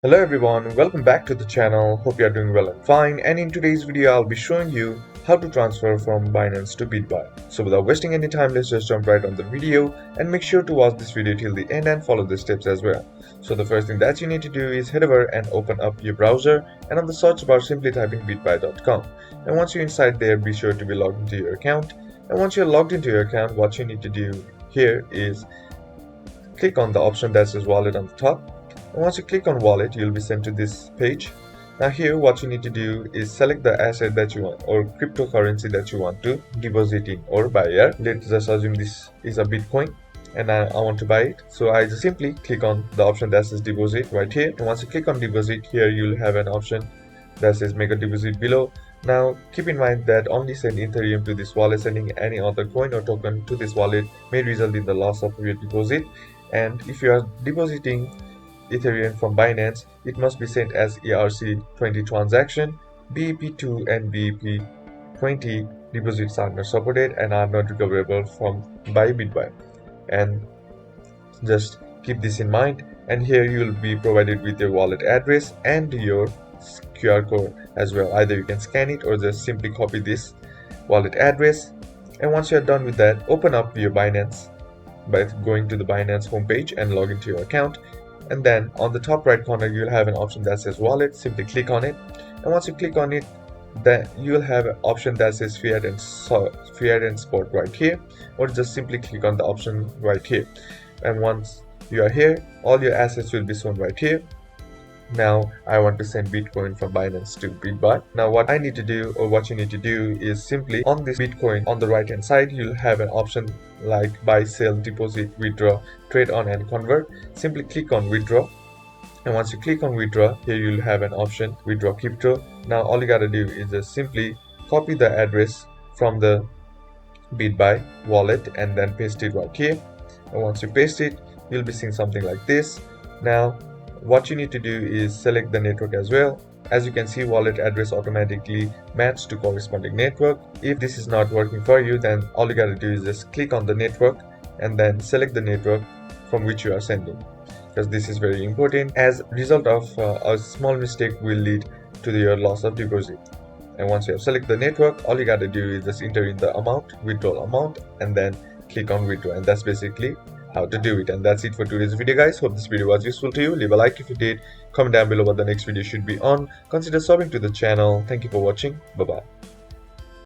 Hello everyone, welcome back to the channel. Hope you are doing well and fine. And in today's video, I'll be showing you how to transfer from Binance to Bitbuy. So without wasting any time, let's just jump right on the video and make sure to watch this video till the end and follow the steps as well. So the first thing that you need to do is head over and open up your browser, and on the search bar simply type in bitbuy.com. And once you're inside there, be sure to be logged into your account. And once you're logged into your account, what you need to do here is click on the option that says wallet on the top. And once you click on wallet, you'll be sent to this page. Now here what you need to do is select the asset that you want or cryptocurrency that you want to deposit in or buy here. Let's just assume this is a Bitcoin and I want to buy it. So I just simply click on the option that says deposit right here. And once you click on deposit, here you'll have an option that says make a deposit below. Now keep in mind that only send Ethereum to this wallet. Sending any other coin or token to this wallet may result in the loss of your deposit. And if you are depositing Ethereum from Binance, it must be sent as ERC20 transaction. BEP2 and BEP20 deposits are not supported and are not recoverable by Bitbuy. And just keep this in mind. And here you will be provided with your wallet address and your QR code as well. Either you can scan it or just simply copy this wallet address. And once you're done with that, open up your Binance by going to the Binance homepage and log into your account. And then on the top right corner you'll have an option that says wallet. Simply click on it, and once you click on it, then you'll have an option that says fiat and spot right here, or just simply click on the option right here. And once you are here, all your assets will be shown right here. Now I want to send Bitcoin from Binance to Bitbuy. Now what I need to do, or what you need to do, is simply on this Bitcoin on the right hand side you'll have an option like buy, sell, deposit, withdraw, trade on and convert. Simply click on withdraw, and once you click on withdraw, here you'll have an option withdraw crypto. Now all you gotta do is just simply copy the address from the Bitbuy wallet and then paste it right here. And once you paste it, you'll be seeing something like this. Now what you need to do is select the network as well. As you can see, wallet address automatically matched to corresponding network. If this is not working for you, then all you gotta do is just click on the network and then select the network from which you are sending, because this is very important. As a result of a small mistake will lead to your loss of deposit. And once you have selected the network, all you gotta do is just enter in the amount, withdrawal amount, and then click on withdraw. And that's basically how to do it. And that's it for today's video, guys. Hope this video was useful to you. Leave a like if you did, comment down below what the next video should be on, consider subbing to the channel. Thank you for watching. Bye bye.